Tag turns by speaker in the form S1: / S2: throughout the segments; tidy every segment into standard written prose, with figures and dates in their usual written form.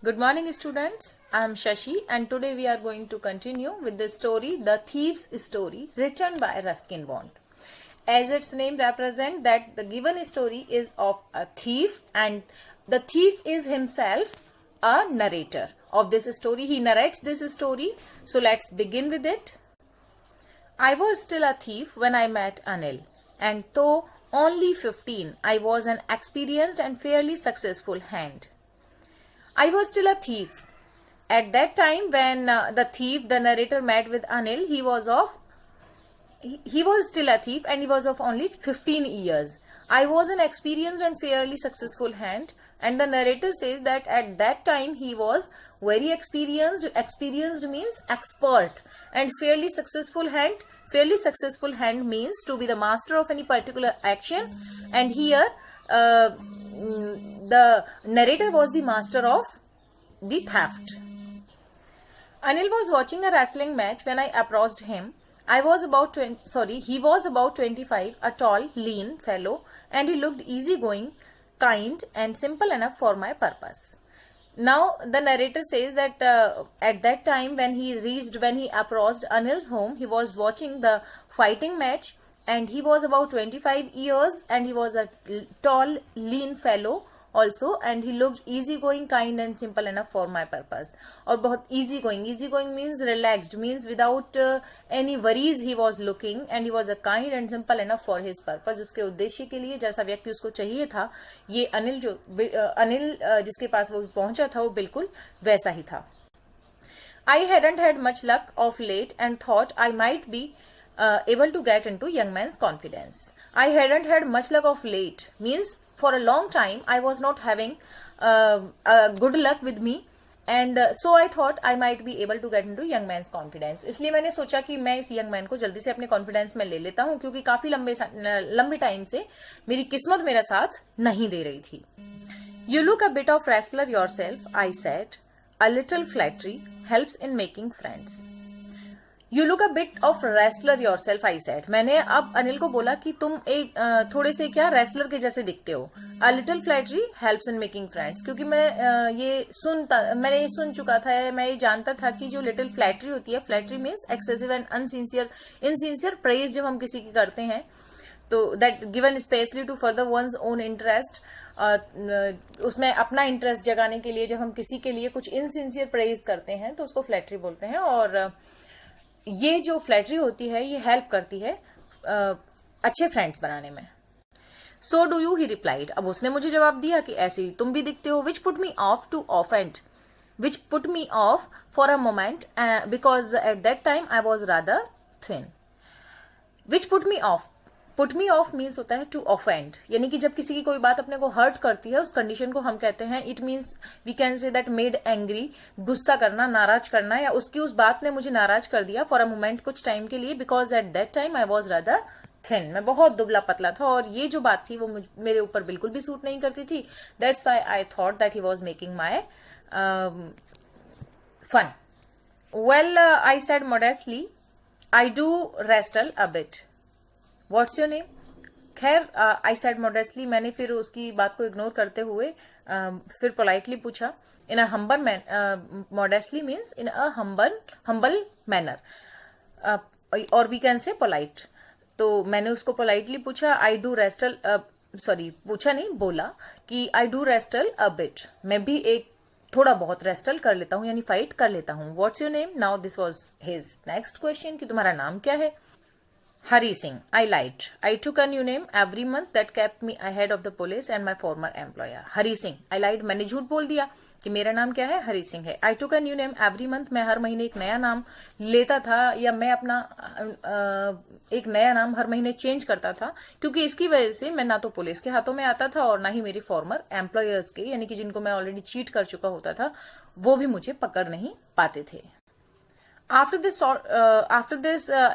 S1: Good morning students, I am Shashi and today we are going to continue with the story The Thief's Story written by Ruskin Bond. As its name represents that the given story is of a thief and the thief is himself a narrator of this story. He narrates this story. So let's begin with it. I was still a thief when I met Anil, and though only 15, I was an experienced and fairly successful hand. I was still a thief. At that time when the narrator met with Anil, he was still a thief and he was of only 15 years. I was an experienced and fairly successful hand, and the narrator says that at that time he was very experienced. Experienced means expert, and fairly successful hand. Fairly successful hand means to be the master of any particular action, and here the narrator was the master of the theft. Anil was watching a wrestling match when I approached him. He was about 25, a tall, lean fellow, and he looked easygoing, kind, and simple enough for my purpose. Now the narrator says that at that time when he approached Anil's home, he was watching the fighting match, and he was about 25 years, and he was a tall, lean fellow also, and he looked easygoing, kind and simple enough for my purpose. और बहुत easygoing means relaxed, means without any worries he was looking, and he was a kind and simple enough for his purpose. उसके उद्देश्य के लिए जैसा व्यक्ति उसको चाहिए था, ये अनिल जिसके पास वो पहुंचा था वो बिल्कुल वैसा ही था. I hadn't had much luck of late and thought I might be able to get into young man's confidence. I hadn't had much luck of late means for a long time I was not having good luck with me, and so I thought I might be able to get into young man's confidence. इसलिए मैंने सोचा कि मैं इस young man को जल्दी से अपने confidence में ले लेता हूँ, क्योंकि काफी लंबे टाइम से मेरी किस्मत मेरा साथ नहीं दे रही थी. You look a bit of wrestler yourself, I said. A little flattery helps in making friends. You look a bit of wrestler yourself, I said. मैंने अब अनिल को बोला कि तुम एक थोड़े से क्या रेसलर के जैसे दिखते हो. A little flattery helps in making friends. क्योंकि मैंने ये सुन चुका था, मैं ये जानता था कि जो little flattery होती है, flattery means excessive and insincere praise जब हम किसी की करते हैं, तो that given especially to further one's own interest, उसमें अपना इंटरेस्ट जगाने के लिए जब हम किसी के लिए कुछ इनसिंसियर प्रेज करते हैं तो उसको फ्लैटरी बोलते हैं. और ये जो फ्लैटरी होती है ये हेल्प करती है अच्छे फ्रेंड्स बनाने में. So do you, he replied. अब उसने मुझे जवाब दिया कि ऐसे ही तुम भी दिखते हो. Which put me off to offend, which put me off for a moment because at that time I was rather thin. Which put me off, put me off means होता है टू ऑफेंड, यानी कि जब किसी की कोई बात अपने को हर्ट करती है उस कंडीशन को हम कहते हैं, it means we can say that made angry, गुस्सा करना, नाराज करना, या उसकी उस बात ने मुझे नाराज कर दिया फॉर अ मोमेंट, कुछ टाइम के लिए, because at that time I was rather thin, मैं बहुत दुबला पतला था और ये जो बात थी वो मेरे ऊपर बिल्कुल भी सूट नहीं करती थी. That's why I thought that he was making my fun. Well, I said modestly, I do wrestle a bit. What's your name? खैर, I said modestly, मैंने फिर उसकी बात को इग्नोर करते हुए फिर पोलाइटली पूछा. In a humble modestly means in a humble manner, और we can say polite. तो मैंने उसको पोलाइटली पूछा. I do wrestle, पूछा नहीं, बोला कि I do wrestle a bit, मैं भी एक थोड़ा बहुत रेस्टल कर लेता हूँ, यानी फाइट कर लेता हूँ. What's your name? Now this was his next question कि तुम्हारा नाम क्या है. Hari Singh. I lied. I took a new name every month that kept me ahead of the police and my former employer. Hari Singh. I lied. मैंने झूठ बोल दिया कि मेरा नाम क्या है, हरी सिंह है. I took a new name every month. मैं हर महीने एक नया नाम लेता था, या मैं अपना एक नया नाम हर महीने चेंज करता था, क्योंकि इसकी वजह से मैं ना तो पुलिस के हाथों में आता था और ना ही मेरे फॉर्मर एम्प्लॉयर्स के, यानी कि जिनको मैं ऑलरेडी चीट कर चुका होता था, वो भी मुझे पकड़ नहीं पाते थे. After this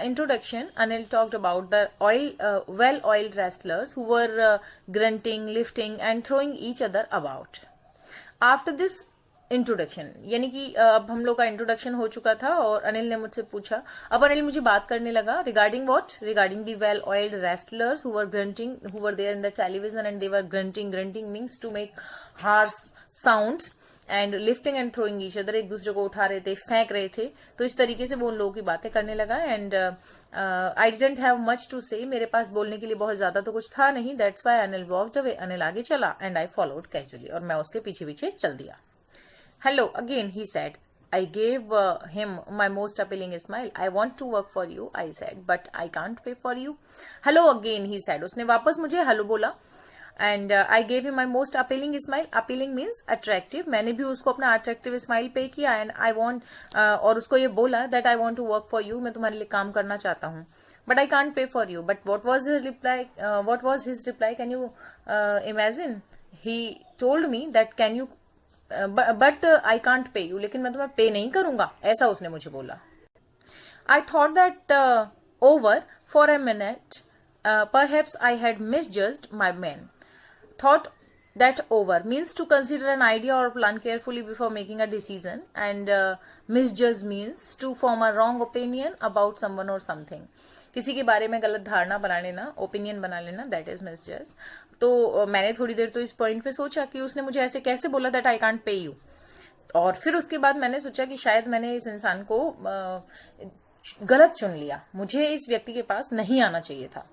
S1: introduction, Anil talked about the well-oiled wrestlers who were grunting, lifting, and throwing each other about. After this introduction, यानी कि अब हम लोग का इंट्रोडक्शन हो चुका था और अनिल ने मुझसे पूछा. अब अनिल मुझे बात करने लगा regarding what? Regarding the well-oiled wrestlers who were grunting, who were there in the television and they were grunting. Grunting means to make harsh sounds. And lifting and throwing each other, एक दूसरे को उठा रहे थे, फेंक रहे थे. तो इस तरीके से वो उन लोगों की बातें करने लगा. And I didn't have much to say, मेरे पास बोलने के लिए बहुत ज्यादा तो कुछ था नहीं. That's why Anil walked away, Anil आगे चला. एंड आई फॉलोड कैजुअली, और मैं उसके पीछे पीछे चल दिया. Hello again, he said. I gave him my most appealing smile. I want to work for you, I said, but I can't pay for you. Hello again, he said. उसने वापस मुझे hello बोला. And I gave him my most appealing smile. Appealing means attractive. मैंने भी उसको अपना attractive smile पे किया. And I want और उसको ये बोला that I want to work for you. मैं तुम्हारे लिए काम करना चाहता हूँ. But I can't pay for you. But what was his reply? What was his reply? Can you imagine? He told me that can you but I can't pay you, लेकिन मैं तुम्हें पे नहीं करूंगा, ऐसा उसने मुझे बोला. I thought that over for a minute, perhaps I had misjudged my man. Thought that over means to consider an idea or plan carefully before making a decision, and misjudge means to form a wrong opinion about someone or something. किसी के बारे में गलत धारणा बना लेना, opinion बना लेना, दैट इज मिसजज. तो मैंने थोड़ी देर तो इस पॉइंट पे सोचा कि उसने मुझे ऐसे कैसे बोला that I can't pay you. और फिर उसके बाद मैंने सोचा कि शायद मैंने इस इंसान को गलत चुन लिया, मुझे इस व्यक्ति के पास नहीं आना चाहिए था.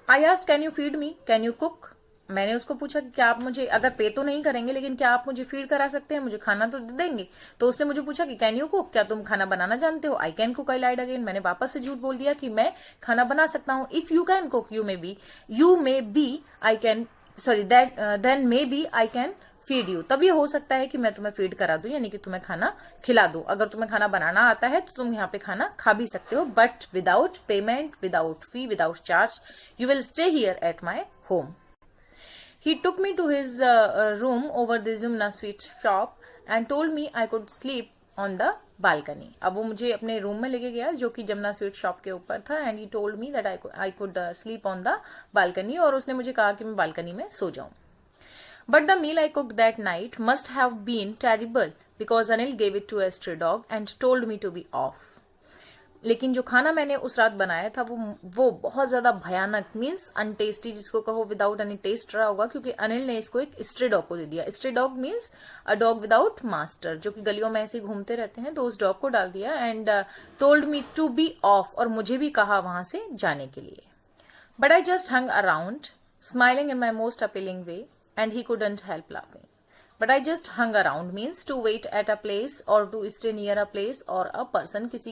S1: I asked can you feed me, can you cook. मैंने उसको पूछा कि क्या आप मुझे, अगर पे तो नहीं करेंगे लेकिन क्या आप मुझे फीड करा सकते हैं, मुझे खाना तो दे देंगे. तो उसने मुझे पूछा कि कैन यू कुक, क्या तुम खाना बनाना जानते हो. I can cook, I lied again. मैंने वापस से झूठ बोल दिया कि मैं खाना बना सकता हूँ. If you can cook, you may be I can, sorry that then may be I can feed you. तब ये हो सकता है कि मैं तुम्हें फीड करा दूं, यानी कि तुम्हें खाना खिला दूं. अगर तुम्हें खाना बनाना आता है तो तुम यहाँ पे खाना खा भी सकते हो, but without payment, without fee, without charge. You will stay here at my home. He took me to his room over the Jumna sweet shop and told me I could sleep on the balcony. अब वो मुझे अपने room में लेके गया जो कि Jamuna sweet shop के ऊपर था. And he told me that I could sleep on the balcony, और उसने मुझे कहा कि मैं बालकनी में सो जाऊं. But the meal I cooked that night must have been terrible because Anil gave it to a stray dog and told me to be off. लेकिन जो खाना मैंने उस रात बनाया था वो बहुत ज्यादा भयानक, मीन्स अनटेस्टी, जिसको कहो विदाउट एनी टेस्ट रहा होगा, क्योंकि अनिल ने इसको एक स्ट्रे डॉग को दे दिया. Stray dog means a dog without master, जो कि गलियों में ऐसे घूमते रहते हैं, तो उस डॉग को डाल दिया. And told me to be off, और मुझे भी कहा वहां से जाने के लिए. But I just hung around smiling in my most appealing way and he couldn't help laughing. But I just hung around means to wait at a place or to stay near a place or a person. किसी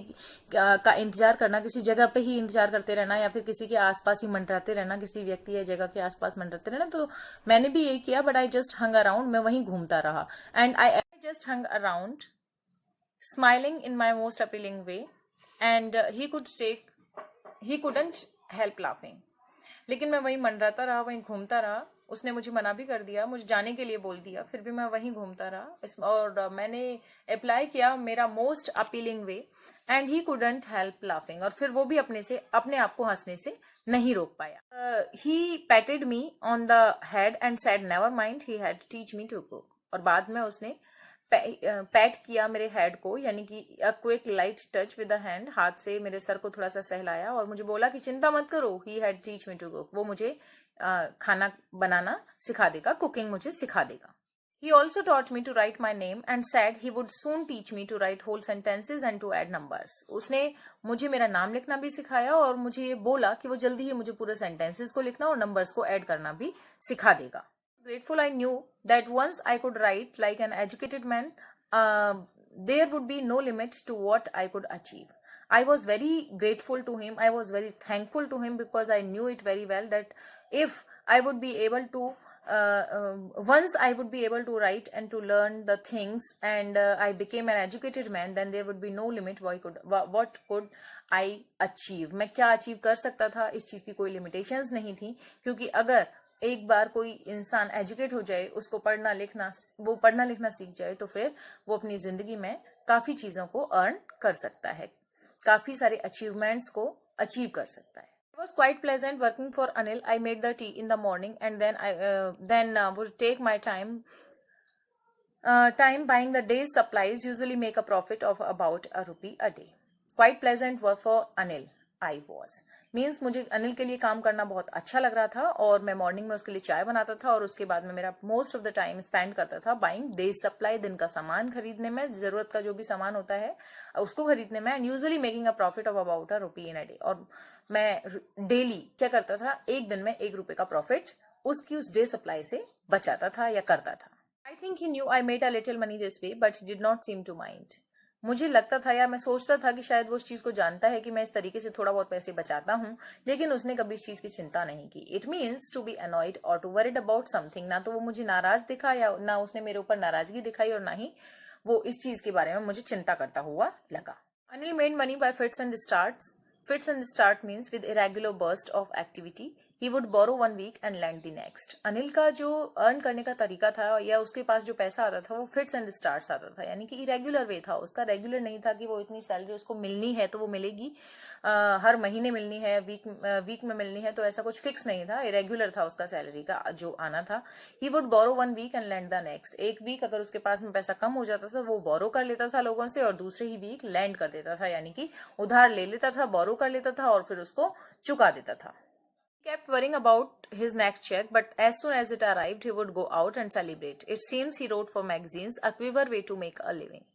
S1: का इंतजार करना, किसी जगह पे ही इंतजार करते रहना, या फिर किसी के आसपास ही मंडराते रहना, किसी व्यक्ति या जगह के आसपास मंडराते रहना. तो मैंने भी यही किया. But I just hung around, मैं वहीं घूमता रहा. And I just hung around smiling in my most appealing way and he couldn't help laughing. लेकिन मैं वहीं मंडराता रहा, वहीं घूमता रहा. उसने मुझे मना भी कर दिया, मुझे जाने के लिए बोल दिया, फिर भी मैं वहीं घूमता रहा. और मैंने अप्लाई किया मेरा most appealing way and he couldn't help laughing. और फिर वो भी अपने आप को हंसने से नहीं रोक पाया. He patted me on the head and said never mind, he had teach me to cook. और बाद में उसने पैट किया मेरे हेड को, यानी कि quick light touch with the hand, हाथ से मेरे सर को थोड़ा सा सहलाया और मुझे बोला कि चिंता मत करो, he had teach me to cook. वो मुझे खाना बनाना सिखा देगा, कुकिंग मुझे सिखा देगा. He also taught me to write my name and said he would soon teach me to write whole sentences and to add numbers. उसने मुझे मेरा नाम लिखना भी सिखाया और मुझे ये बोला कि वो जल्दी ही मुझे पूरे sentences को लिखना और numbers को add करना भी सिखा देगा. Grateful I knew that once I could write like an educated man, there would be no limit to what I could achieve. I was very grateful to him. I was very thankful to him because I knew it very well that if I would be able to once I would be able to write and to learn the things and I became an educated man, then there would be no limit what could I achieve. मैं क्या achieve कर सकता था, इस चीज की कोई limitations नहीं थी, क्योंकि अगर एक बार कोई इंसान एजुकेट हो जाए, उसको पढ़ना लिखना सीख जाए, तो फिर वो अपनी जिंदगी में काफी चीजों को अर्न कर सकता है, काफी सारे अचीवमेंट्स को अचीव कर सकता है. It was quite pleasant working for Anil. I made the tea in the morning and then I would take my time buying the day's supplies, usually make a profit of about ₹1 a day. Quite pleasant work for Anil. I was. Means मुझे अनिल के लिए काम करना बहुत अच्छा लग रहा था और मैं मॉर्निंग में उसके लिए चाय बनाता था और उसके बाद में मेरा most of the time spend करता था बाइंग डे सप्लाई, दिन का सामान खरीदने में, जरूरत का जो भी सामान होता है उसको खरीदने में, and usually making a profit of about ₹1 in a day. और मैं डेली क्या करता था, एक दिन में ₹1 का प्रॉफिट उसकी उस डे सप्लाई से बचाता था या करता था। I think he knew I made a little money this way but did not seem to mind. मुझे लगता था या मैं सोचता था कि शायद वो उस चीज को जानता है कि मैं इस तरीके से थोड़ा बहुत पैसे बचाता हूँ, लेकिन उसने कभी इस चीज की चिंता नहीं की। It means to be annoyed और टू वरिड अबाउट समथिंग। ना तो वो मुझे नाराज दिखा या ना उसने मेरे ऊपर नाराजगी दिखाई और ना ही वो इस चीज के बारे में मुझे चिंता करता हुआ लगा। Anil made money by fits and starts. Fits and start means with irregular burst of activity. He would borrow 1 week and lend the next. Anil का जो अर्न करने का तरीका था या उसके पास जो पैसा आता था वो फिट्स एंड स्टार्ट्स आता था, यानी कि इरेगुलर वे था उसका। रेगुलर नहीं था कि वो इतनी सैलरी उसको मिलनी है तो वो मिलेगी, हर महीने मिलनी है, वीक में मिलनी है, तो ऐसा कुछ फिक्स नहीं था। इरेगुलर था उसका सैलरी का जो आना था। He would borrow 1 week and land the next. एक वीक अगर उसके पास में पैसा कम हो जाता था वो बोरो कर लेता था लोगों से और दूसरे ही वीक लैंड कर देता था, यानी कि उधार ले लेता था, बोरो कर लेता था और फिर उसको चुका देता था। Kept worrying about his next check, but as soon as it arrived, he would go out and celebrate. It seems he wrote for magazines, a clever way to make a living.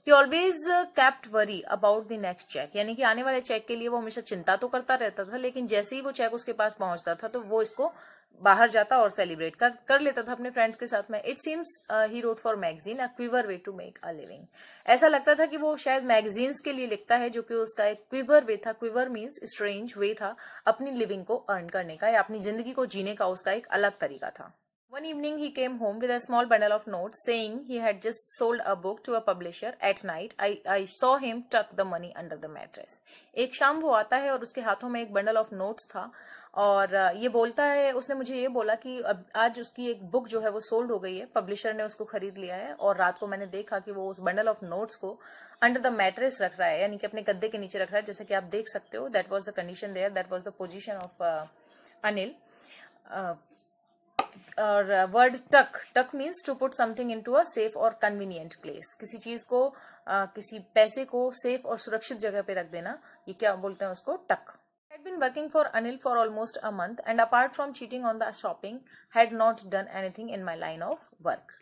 S1: He always kept worry about the next check, यानी कि आने वाले check के लिए वो हमेशा चिंता तो करता रहता था, लेकिन जैसे ही वो चेक उसके पास पहुंचता था तो वो इसको बाहर जाता और सेलिब्रेट कर लेता था अपने फ्रेंड्स के साथ में। It seems he wrote for magazine, a quiver way to make a living. ऐसा लगता था कि वो शायद मैगजीन्स के लिए लिखता है, जो कि उसका एक क्विवर वे था। क्विवर मीन्स स्ट्रेंज वे था अपनी लिविंग को अर्न करने का या अपनी जिंदगी को जीने का, उसका एक अलग तरीका था। One evening he came home with a small bundle of notes saying he had just sold a book to a publisher. At night I saw him tuck the money under the mattress. एक शाम वो आता है और उसके हाथों में एक बंडल ऑफ नोट्स था और ये बोलता है, उसने मुझे ये बोला कि अब आज उसकी एक बुक जो है वो सोल्ड हो गई है, पब्लिशर ने उसको खरीद लिया है, और रात को मैंने देखा कि वो उस बंडल ऑफ नोट्स को अंडर द मैट्रेस रख रहा है, यानी कि अपने गद्दे के नीचे रख रहा है, जैसे कि आप देख सकते हो। That was the condition there, that was the position of Anil. और word tuck means to put something into a safe और कन्वीनियंट प्लेस। किसी चीज को किसी पैसे को सेफ और सुरक्षित जगह पे रख देना, ये क्या बोलते हैं उसको, टक। Had been working for Anil for almost a month and apart from cheating on the shopping had not done anything in my line of work.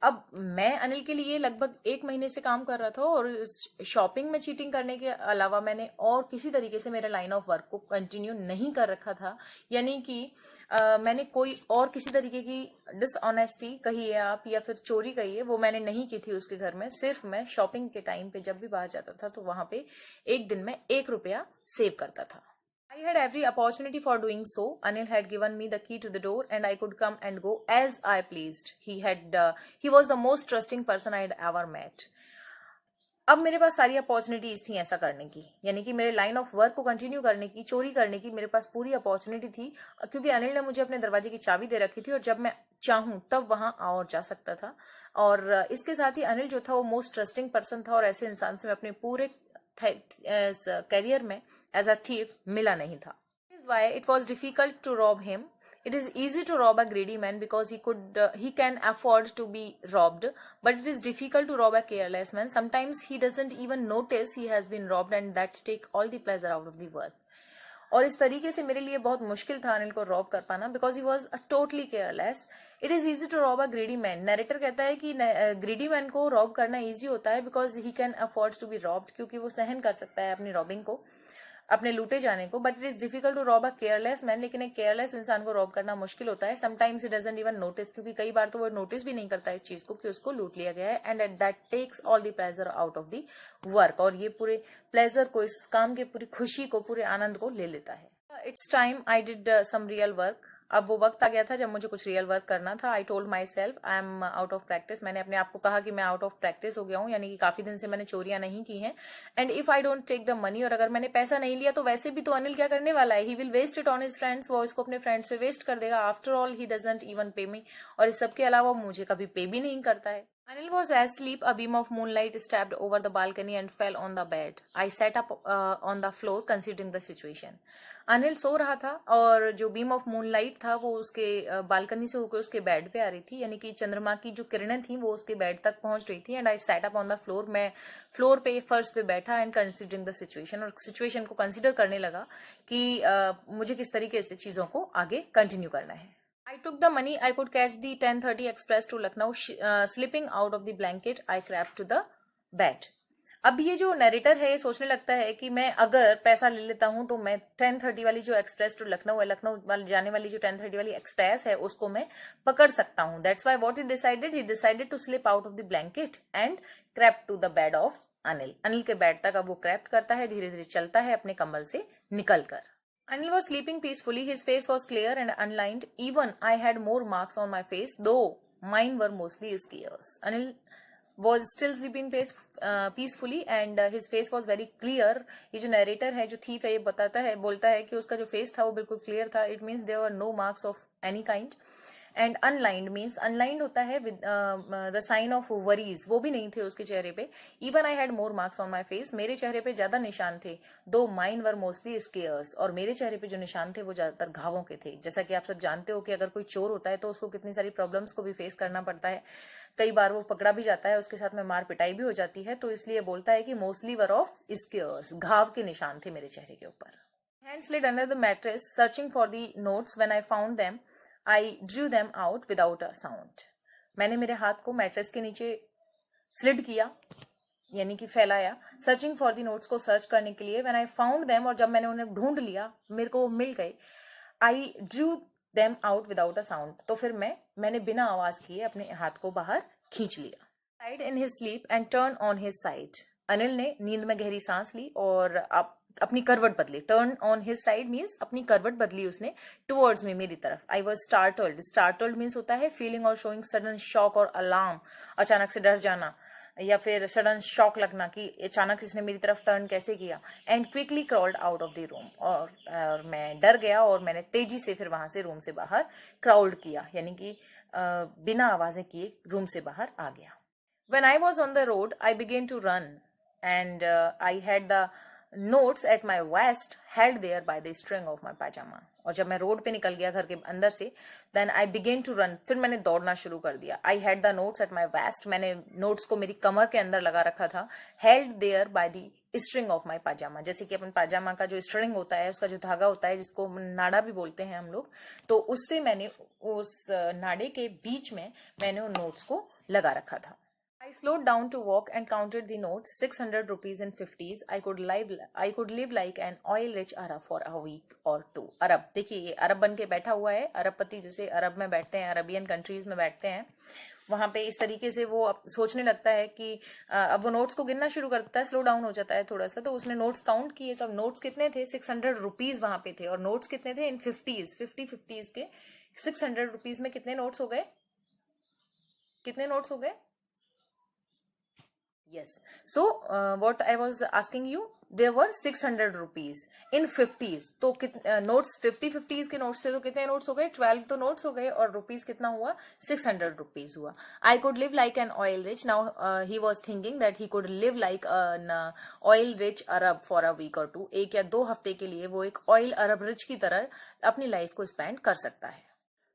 S1: अब मैं अनिल के लिए लगभग 1 महीने से काम कर रहा था और शॉपिंग में चीटिंग करने के अलावा मैंने और किसी तरीके से मेरे लाइन ऑफ वर्क को कंटिन्यू नहीं कर रखा था, यानी कि मैंने कोई और किसी तरीके की डिसऑनेस्टी कहिए आप या फिर चोरी कहिए, वो मैंने नहीं की थी उसके घर में। सिर्फ मैं शॉपिंग के टाइम पे जब भी बाहर जाता था तो वहां पे एक दिन में ₹1 सेव करता था। I had every opportunity for doing so. Anil had given me the key to the door and I could come and go as I pleased. He was the most trusting person I had ever met. अब मेरे पास सारी opportunities थी ऐसा करने की, यानी कि मेरे लाइन ऑफ वर्क को कंटिन्यू करने की, चोरी करने की मेरे पास पूरी अपॉर्चुनिटी थी, क्योंकि अनिल ने मुझे अपने दरवाजे की चाबी दे रखी थी और जब मैं चाहूं तब वहां आ और जा सकता था। और इसके साथ ही अनिल जो था वो मोस्ट ट्रस्टिंग पर्सन था और ऐसे इंसान से मैं अपने पूरे करियर में एज अ थीफ मिला नहीं था। Is why it was difficult to rob him. It is easy to rob a greedy man because he can afford to be robbed, but it is difficult to rob a careless man. Sometimes he doesn't even notice he has been robbed and that take all the pleasure out of the work. और इस तरीके से मेरे लिए बहुत मुश्किल था अनिल को रॉब कर पाना, because he was totally careless. It is easy to rob a greedy man. Narrator कहता है कि ग्रीडी मैन को रॉब करना ईजी होता है because he can afford to be robbed, क्योंकि वो सहन कर सकता है अपनी रॉबिंग को, अपने लूटे जाने को। But it is difficult to rob a careless man, लेकिन एक केयरलेस इंसान को रॉब करना मुश्किल होता है। Sometimes it doesn't even notice, क्योंकि कई बार तो वो नोटिस भी नहीं करता इस चीज को कि उसको लूट लिया गया है, and that takes all the pleasure out of the work. और ये पूरे प्लेजर को, इस काम के पूरी खुशी को, पूरे आनंद को ले लेता है। It's time I did some real work. अब वो वक्त आ गया था जब मुझे कुछ रियल वर्क करना था। आई told my self I am out of practice. मैंने अपने आप को कहा कि मैं आउट ऑफ प्रैक्टिस हो गया हूँ, यानी कि काफी दिन से मैंने चोरियां नहीं की हैं। And if I don't take the money, और अगर मैंने पैसा नहीं लिया तो वैसे भी तो अनिल क्या करने वाला है, he will waste it on his friends. वो इसको अपने फ्रेंड्स पे वेस्ट कर देगा। After all he doesn't even pay me, और इस सब के अलावा मुझे कभी पे भी नहीं करता है। Anil was asleep. A beam of moonlight stabbed over the balcony and fell on the bed. I sat up on the floor, considering the situation. Anil सो रहा था और जो बीम ऑफ मूनलाइट था वो उसके बालकनी से होकर उसके बेड पे आ रही थी, यानी कि चंद्रमा की जो किरणें थी वो उसके बेड तक पहुंच रही थी. And I sat up on the floor. मैं फ्लोर पे फर्श पे बैठा एंड कंसिडरिंग द सिचुएशन, और सिचुएशन को कंसिडर करने लगा कि मुझे किस तरीके से चीज़ों को आगे कंटिन्यू करना है. I took the money. I could catch the 10:30 express to Lucknow. Slipping out of the blanket, I crept to the bed. अब ये जो नरेटर है ये सोचने लगता है कि मैं अगर पैसा ले लेता हूं तो मैं 10:30 वाली जो एक्सप्रेस टू लखनऊ है, लखनऊ वाली जाने वाली जो 10:30 वाली एक्सप्रेस है उसको मैं पकड़ सकता हूं. That's why what he decided to slip out of the blanket and crept to the bed of Anil. Anil के बेड तक अब वो क्रेप्ट करता है, धीरे धीरे चलता है अपने कंबल से निकल कर. Anil was sleeping peacefully. His face was clear and unlined. Even I had more marks on my face, though mine were mostly scars. Anil was still sleeping peacefully and his face was very clear. ये जो narrator है, जो thief है, ये बताता है, बोलता है कि उसका जो face था वो बिल्कुल clear था. It means there were no marks of any kind. And unlined means unlined होता है with the sign of worries, वो भी नहीं थे उसके चेहरे पे. Even I had more marks on my face, मेरे चेहरे पे ज्यादा निशान थे. दो माइन वर मोस्टली स्केयर्स, और मेरे चेहरे पे जो निशान थे वो ज्यादातर घावों के थे. जैसा कि आप सब जानते हो कि अगर कोई चोर होता है तो उसको कितनी सारी प्रॉब्लम्स को भी फेस करना पड़ता है. कई बार वो पकड़ा भी जाता है, उसके साथ में मार पिटाई भी हो जाती है. तो इसलिए बोलता है कि मोस्टली वर ऑफ स्केयर्स, घाव के निशान थे मेरे चेहरे के ऊपर. Hand slid under the mattress, searching for the notes. When I found them, I drew them out without a sound. मैंने मेरे हाथ को मैट्रेस के नीचे स्लिड किया, यानी कि फैलाया, सर्चिंग फॉर दी नोट्स को सर्च करने के लिए. व्हेन आई फाउंड देम, और जब मैंने उन्हें ढूंढ लिया, मेरे को मिल गए. I drew them out without a sound, तो फिर मैंने बिना आवाज किए अपने हाथ को बाहर खींच लिया. Side in his sleep and turn on his side. Anil ने नींद में गहरी सांस ली और अपनी करवट बदली. Turn on his side means अपनी करवट बदली उसने टुवर्ड्स में, मेरी तरफ. I was startled. Startled means होता है फीलिंग और शोइंग सडन शॉक और अलार्म, अचानक से डर जाना या फिर सडन शॉक लगना कि अचानक इसने मेरी तरफ टर्न कैसे किया. And quickly crawled out of the room, और मैं डर गया और मैंने तेजी से फिर वहां से रूम से बाहर क्राउड किया, यानी कि बिना आवाजें किए रूम से बाहर आ गया. When I was on the road, I began to run, and I had the notes at my waist held there by the string of my pajama. और जब मैं रोड पे निकल गया घर के अंदर से, then I began to run, फिर मैंने दौड़ना शुरू कर दिया. I had the notes at my waist, मैंने नोट्स को मेरी कमर के अंदर लगा रखा था. held there by the string of my pajama, जैसे कि अपन पाजामा का जो स्ट्रिंग होता है, उसका जो धागा होता है जिसको नाड़ा भी बोलते हैं हम लोग, तो उससे मैंने उस नाड़े के बीच में मैंने उन नोट्स को लगा रखा था. I slowed down to walk and counted the notes. 600 rupees in 50s. I could live like an oil-rich Arab for a week or two. अरब, देखिए ये अरब बन के बैठा हुआ है. अरबपति जैसे अरब में बैठते हैं, अरबियन कंट्रीज में बैठते हैं, वहां पे इस तरीके से वो सोचने लगता है कि अब वो नोट्स को गिनना शुरू करता है. स्लो डाउन हो जाता है थोड़ा सा, तो उसने नोट्स काउंट किए. तो अब नोट्स कितने थे? 600 रुपीज वहां पे थे. और नोट्स कितने थे? इन 50s, 50 के 600 रुपीज में कितने नोट्स हो गए? कितने नोट्स हो गए? Yes. So, what I was asking you, there were 600 rupees in 50s. तो नोट्स 50 के नोट्स थे, तो कितने नोट्स हो गए? 12 तो नोट्स हो गए, और रुपीज कितना हुआ? 600 रुपीज हुआ. I could live like an oil rich. Now he was thinking that he could live like an oil rich Arab for a week or two. 1 या 2 हफ्ते के लिए वो एक ऑयल अरब रिच की तरह अपनी लाइफ को स्पेंड कर सकता है.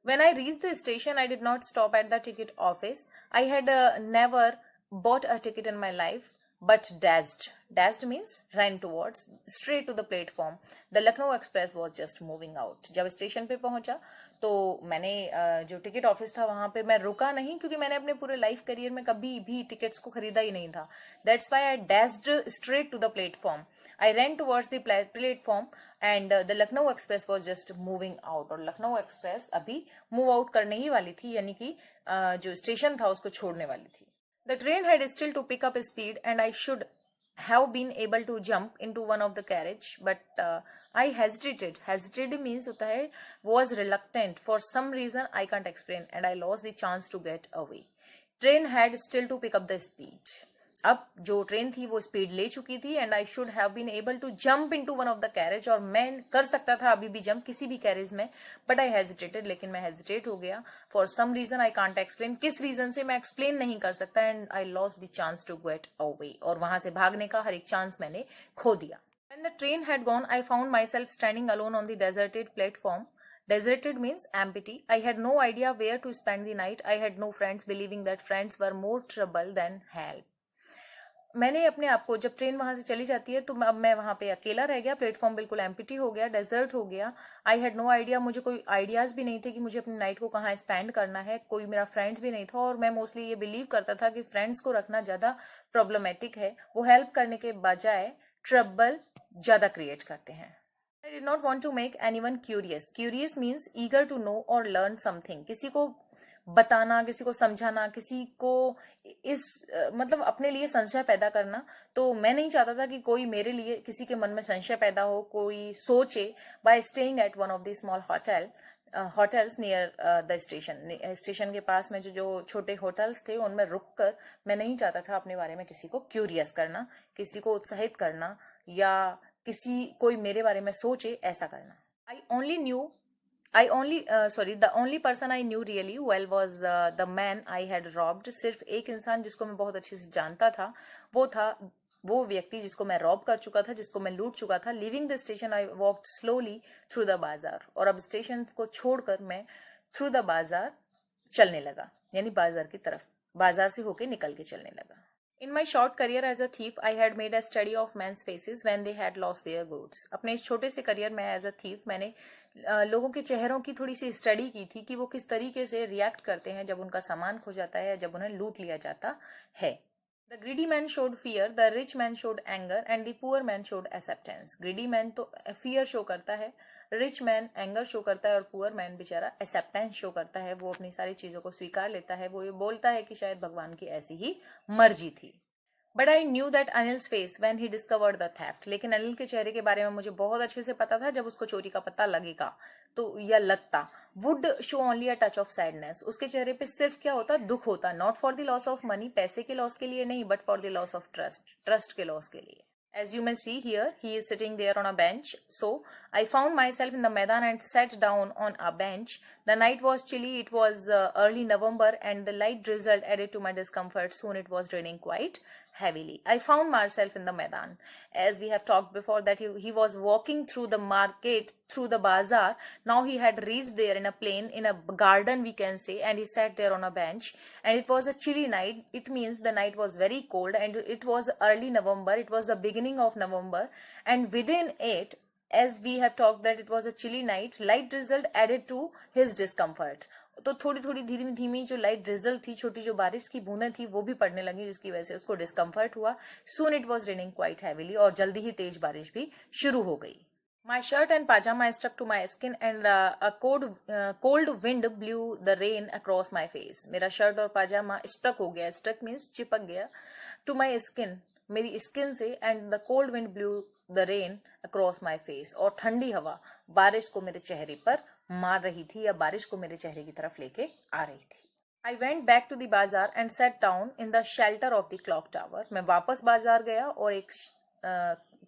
S1: When I reached the station, I did not stop at the ticket office. I had never bought a ticket in my life, but dashed. Dashed means ran towards, straight to the platform. The Lucknow Express was just moving out. जब station पे पहुंचा तो मैंने जो ticket office था वहां पे मैं रुका नहीं, क्योंकि मैंने अपने पूरे लाइफ करियर में कभी भी टिकट्स को खरीदा ही नहीं था. That's why I dashed straight to the platform. I ran towards the platform and the Lucknow Express was just moving out. और लखनऊ एक्सप्रेस अभी मूव आउट करने ही वाली थी, यानी कि जो स्टेशन था उसको छोड़ने वाली थी. The train had still to pick up speed and I should have been able to jump into one of the carriage, but I hesitated. Hesitated means होता है was reluctant for some reason I can't explain, and I lost the chance to get away. Train had still to pick up the speed. अब जो train थी वो speed ले चुकी थी and I should have been able to jump into one of the carriage, और मैं कर सकता था अभी भी जंप किसी भी कैरेज में, बट आई हेजिटेटेड, लेकिन मैं हेजिटेट हो गया for some reason I can't explain, किस रीजन से मैं एक्सप्लेन नहीं कर सकता, and I lost the chance to get away, और वहां से भागने का हर एक चांस मैंने खो दिया. When the train had gone, I found myself standing alone on the deserted platform. Deserted means empty. I had no idea where to spend the night. I had no friends, believing that friends were more trouble than help. मैंने अपने आप को, जब train वहां से चली जाती है तो अब मैं वहां पे अकेला रह गया, प्लेटफॉर्म बिल्कुल एम्प्टी हो गया, डेजर्ट हो गया. आई हैड नो आइडिया, मुझे कोई आइडियाज भी नहीं थे कि मुझे अपनी नाइट को कहाँ स्पेंड करना है, कोई मेरा फ्रेंड्स भी नहीं था, और मैं मोस्टली ये बिलीव करता था कि फ्रेंड्स को रखना ज्यादा प्रॉब्लमेटिक है, वो हेल्प करने के बजाय ट्रबल ज्यादा क्रिएट करते हैं. I did not want to make anyone curious. Curious means eager to know or learn something. किसी को बताना, किसी को समझाना, किसी को इस मतलब अपने लिए संशय पैदा करना. तो मैं नहीं चाहता था कि कोई मेरे लिए, किसी के मन में संशय पैदा हो, कोई सोचे, bye staying at one of the small hotels near the station के पास में जो छोटे होटल्स थे उनमें रुककर मैं नहीं चाहता था अपने बारे में किसी को क्यूरियस करना, किसी को उत्साहित करना, या कोई मेरे बारे में सोचे ऐसा करना. The only person I knew really well was the man I had robbed. सिर्फ एक इंसान जिसको मैं बहुत अच्छे से जानता था, वो व्यक्ति जिसको मैं रॉब कर चुका था, जिसको मैं लूट चुका था. Living the station I walked slowly through the बाजार, और अब स्टेशन को छोड़कर मैं थ्रू द बाजार चलने लगा, यानी बाजार की तरफ, बाजार से होके निकल के चलने लगा. In my short career as a thief, I had made a study of men's faces when they had lost their goods. अपने इस छोटे से करियर में एज अ थीफ मैंने लोगों के चेहरों की थोड़ी सी स्टडी की थी कि वो किस तरीके से रिएक्ट करते हैं जब उनका सामान खो जाता है या जब उन्हें लूट लिया जाता है. The greedy man showed fear, the rich man showed anger, and the poor man showed acceptance. Greedy man तो fear शो करता है, rich man anger शो करता है, और poor man बेचारा acceptance शो करता है, वो अपनी सारी चीजों को स्वीकार लेता है, वो ये बोलता है कि शायद भगवान की ऐसी ही मर्जी थी. But I knew that Anil's face when he discovered the theft. लेकिन अनिल के चेहरे के बारे में मुझे बहुत अच्छे से पता था, जब उसको चोरी का पता लगेगा तो या लगता, would show only a touch of sadness. उसके चेहरे पे सिर्फ क्या होता, दुख होता. Not for the loss of money, पैसे के लॉस के लिए नहीं, but for the loss of trust के लॉस के लिए. As you may see here, he is sitting there on a bench. So I found myself in the Maidan and sat down on a bench. The night was chilly. It was early November and the light drizzle added to my discomfort. Soon it was raining quite heavily. I found myself in the Maidan. As we have talked before that he was walking through the market, through the bazaar. Now he had reached there in a plain, in a garden we can say, and he sat there on a bench. And it was a chilly night. It means the night was very cold and it was early November. It was the beginning of November. And within it, as we have talked that it was a chilly night, light drizzle added to his discomfort. तो थोड़ी थोड़ी धीमी धीमी जो light drizzle थी, छोटी जो बारिश की बूंदें थी, वो भी पड़ने लगी, जिसकी वजह से उसको डिस्कम्फर्ट हुआ. Soon it was raining quite heavily, और जल्दी ही तेज बारिश भी शुरू हो गई. My shirt and pajama stuck to my skin and a cold wind blew the rain across my face. मेरा शर्ट और पाजामा स्टक हो गया, स्टक मीन्स चिपक गया, to my skin, मेरी स्किन से, and the cold wind blew the rain across my face, और ठंडी हवा बारिश को मेरे चेहरे पर मार रही थी या बारिश को मेरे चेहरे की तरफ लेके आ रही थी. I went back to the bazaar and sat down in the shelter of the clock tower. मैं वापस बाजार गया और एक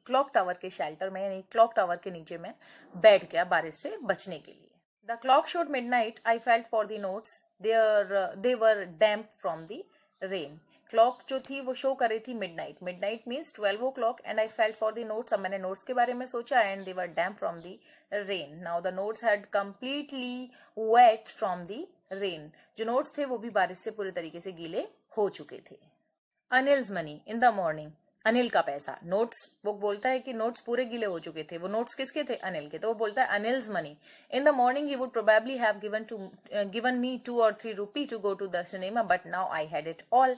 S1: क्लॉक टावर के शेल्टर में, यानी क्लॉक टावर के नीचे में बैठ गया बारिश से बचने के लिए. The clock showed midnight. I felt for the notes, they were damp from the rain. Clock जो थी वो शो कर रही थी midnight. Midnight means 12 o'clock and I felt for the notes. अब मैंने नोट्स के बारे में सोचा, and they were damp from the rain. Now the notes had completely wet from the rain. जो नोट्स थे वो भी बारिश से पूरी तरीके से गीले हो चुके थे. Anil's money in the morning. Anil का पैसा. नोट्स, वो बोलता है कि नोट्स पूरे गीले हो चुके थे. वो नोट्स किसके थे? अनिल के. तो वो बोलता है Anil's money. In the morning he would probably have given me 2 or 3 rupee to go to the cinema, but now I had it all.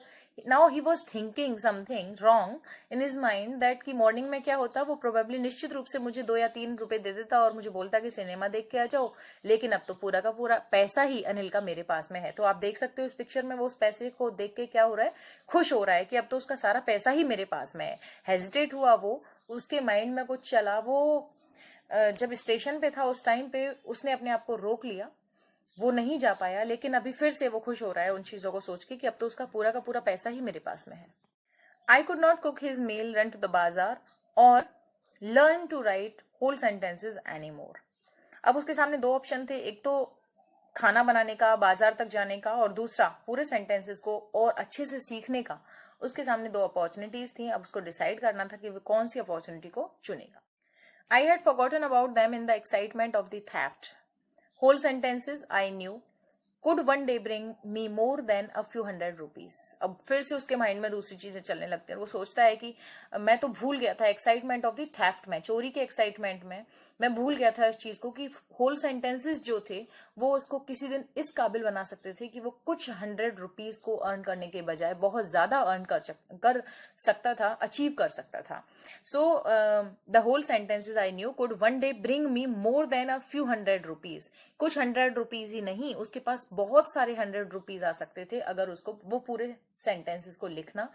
S1: Now he was thinking something wrong in his mind that कि morning में क्या होता, वो probably निश्चित रूप से मुझे 2 या 3 रुपए दे देता और मुझे बोलता कि सिनेमा देख के आ जाओ, लेकिन अब तो पूरा का पूरा पैसा ही अनिल का मेरे पास में है. तो आप देख सकते हो इस पिक्चर में वो उस पैसे को देख के क्या हो रहा है, खुश हो रहा है कि अब तो उसका सारा पैसा ही मेरे पास में है. हेजिटेट हुआ वो, उसके माइंड में कुछ चला. वो जब स्टेशन पे था उस टाइम पे उसने अपने आप को रोक लिया, वो नहीं जा पाया, लेकिन अभी फिर से वो खुश हो रहा है उन चीजों को सोच के कि अब तो उसका पूरा का पूरा पैसा ही मेरे पास में है. I could not cook his meal, run to the bazaar or learn to write whole sentences anymore. अब उसके सामने दो ऑप्शन थे, एक तो खाना बनाने का, बाजार तक जाने का, और दूसरा पूरे सेंटेंसेस को और अच्छे से सीखने का. उसके सामने दो अपॉर्चुनिटीज थी. अब उसको डिसाइड करना था कि वो कौन सी अपॉर्चुनिटी को चुनेगा. I had forgotten about them in the excitement of the theft. Whole sentences I knew could one day bring me more than a few hundred rupees. अब फिर से उसके माइंड में दूसरी चीजें चलने लगती हैं. वो सोचता है कि मैं तो भूल गया था एक्साइटमेंट ऑफ द थेफ्ट में, चोरी के एक्साइटमेंट में मैं भूल गया था इस चीज को कि होल सेंटेंसेस जो थे वो उसको किसी दिन इस काबिल बना सकते थे कि वो कुछ 100 रुपीज को अर्न करने के बजाय बहुत ज्यादा अर्न कर सकता था, अचीव कर सकता था. So the whole sentences I knew could one day bring me more than a few 100 rupees. कुछ 100 रुपीज ही नहीं, उसके पास बहुत सारे 100 रुपीज आ सकते थे अगर उसको वो पूरे सेंटेंसेस को लिखना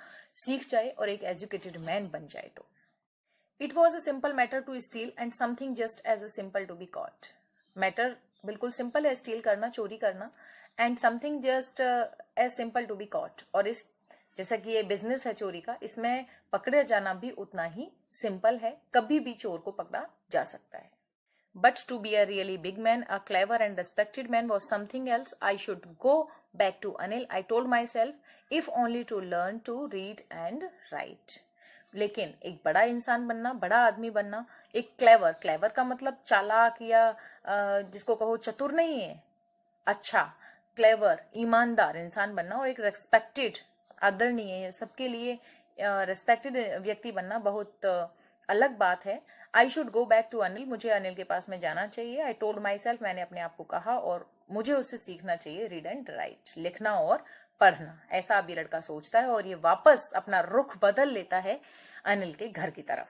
S1: सीख जाए और एक एजुकेटेड मैन बन जाए. तो it was a simple matter to steal and something just as a simple to be caught. Matter बिल्कुल सिंपल है, स्टील करना, चोरी करना, and something just as simple to be caught. और इस जैसा कि ये बिजनेस है चोरी का, इसमें पकड़े जाना भी उतना ही सिंपल है. कभी भी चोर को पकड़ा जा सकता है. But to be a really big man, a clever and respected man was something else. I should go back to Anil. I told myself, if only to learn to read and write. लेकिन एक बड़ा इंसान बनना, बड़ा आदमी बनना, एक clever का मतलब चालाक या जिसको कहो चतुर नहीं है, अच्छा क्लेवर ईमानदार इंसान बनना, और एक रेस्पेक्टेड आदरणीय सबके लिए रेस्पेक्टेड व्यक्ति बनना बहुत अलग बात है. I should go back to Anil. मुझे अनिल के पास में जाना चाहिए. I told myself. मैंने अपने आप को कहा और मुझे उससे सीखना चाहिए रीड एंड राइट, लिखना और पढ़ना. ऐसा अभी लड़का सोचता है और ये वापस अपना रुख बदल लेता है अनिल के घर की तरफ.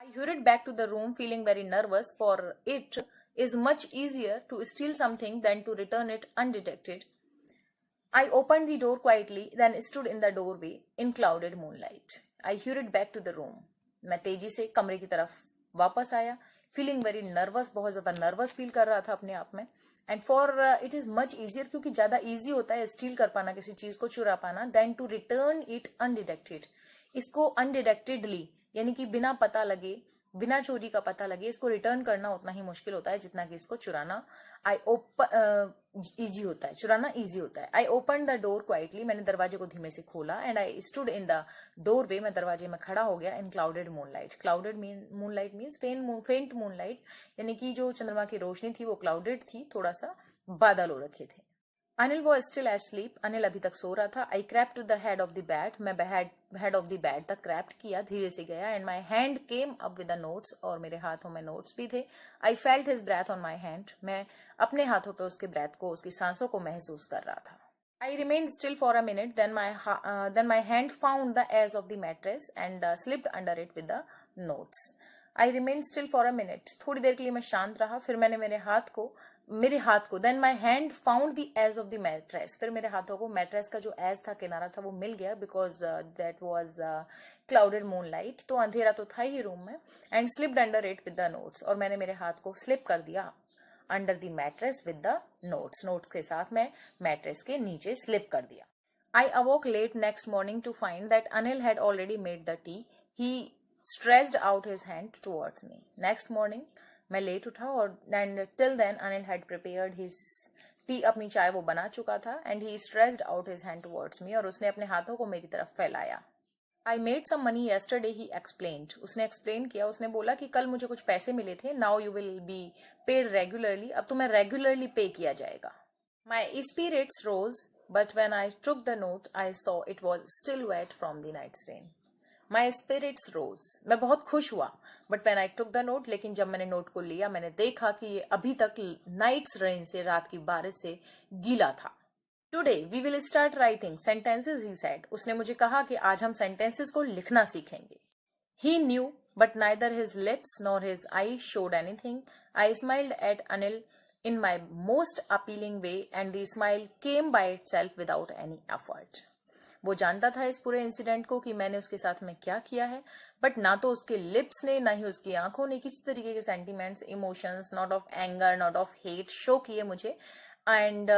S1: आई hurried back to the room feeling very nervous, for it is much easier to steal something than to return it undetected. I opened the door quietly, then stood in the doorway in clouded moonlight. I hurried back to the room. मैं तेजी से कमरे की तरफ वापस आया. Feeling very nervous, बहुत ज्यादा नर्वस फील कर रहा था अपने आप में. And for it is much easier, क्योंकि ज्यादा इजी होता है स्टील कर पाना, किसी चीज को चुरा पाना, then to return it undetected. इसको अनडिटेक्टेडली यानी कि बिना पता लगे, बिना चोरी का पता लगे इसको रिटर्न करना उतना ही मुश्किल होता है जितना कि इसको चुराना इजी होता है, चुराना इजी होता है. I open the door quietly. मैंने दरवाजे को धीमे से खोला. And I stood in the doorway. मैं दरवाजे में खड़ा हो गया. In clouded moonlight. Clouded moonlight means faint moonlight, यानी कि जो चंद्रमा की रोशनी थी वो क्लाउडेड थी, थोड़ा सा बादल हो रखे थे. Anil was still asleep. Anil अभी तक सो रहा था. I crept to the head of the bed. मैं हेड ऑफ द बेड तक क्रैप्ट किया, धीरे से गया. And my hand came up with the notes. और मेरे हाथों में नोट्स भी थे. I felt his breath on my hand. मैं अपने हाथों पे उसके ब्रेथ को, उसकी सांसों को महसूस कर रहा था. I remained still for a minute. Then my hand found the edge of the mattress and slipped under it with the notes. I remained still for a minute. थोड़ी देर के लिए मैं शांत रहा. फिर मैंने मेरे हाथ को Then my hand found the edge of the mattress. फिर मेरे हाथों को मैट्रेस का जो एज था, किनारा था, वो मिल गया, because that was clouded moonlight. तो अंधेरा तो था ही रूम में. And slipped under it with the notes. और मैंने मेरे हाथ को स्लिप कर दिया under the mattress with the notes. Notes के साथ मैं मैट्रेस के नीचे स्लिप कर दिया. I awoke late next morning to find that Anil had already made the tea. He stretched out his hand towards me. Next morning मैं late उठा और and till then Anil had prepared his tea. अपनी चाय वो बना चुका था. And he stretched out his hand towards me. और उसने अपने हाथों को मेरी तरफ फैलाया. I made some money yesterday, he explained. उसने explain किया. उसने बोला कि कल मुझे कुछ पैसे मिले थे. Now you will be paid regularly. अब तुम्हें regularly pay किया जाएगा. My spirits rose, but when I took the note, I saw it was still wet from the night's rain. My spirits rose. मैं बहुत खुश हुआ. But when I took the note, लेकिन जब मैंने नोट को लिया, मैंने देखा कि ये अभी तक night's rain से, रात की बारिश से गीला था. Today we will start writing sentences, he said. उसने मुझे कहा कि आज हम sentences को लिखना सीखेंगे. He knew, but neither his lips nor his eyes showed anything. I smiled at Anil in my most appealing way, and the smile came by itself without any effort. वो जानता था इस पूरे इंसिडेंट को कि मैंने उसके साथ में क्या किया है, बट ना तो उसके लिप्स ने, ना ही उसकी आंखों ने किसी तरीके के sentiments, emotions, not of anger, not of hate show किए मुझे. And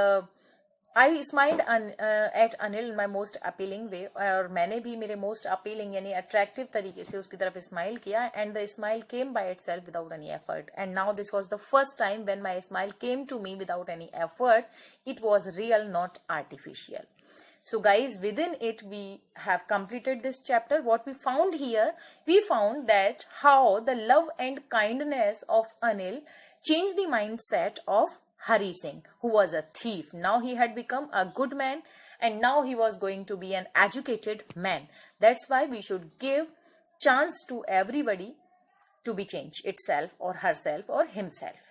S1: I smiled at Anil in my most appealing way, और मैंने भी मेरे most appealing यानी attractive तरीके से उसकी तरफ smile किया, and the smile came by itself without any effort. And now this was the first time when my smile came to me without any effort. It was real, not artificial. So guys, within it we have completed this chapter. What we found here, we found that how the love and kindness of Anil changed the mindset of Hari Singh, who was a thief. Now he had become a good man, and now he was going to be an educated man. That's why we should give chance to everybody to be changed, itself or herself or himself.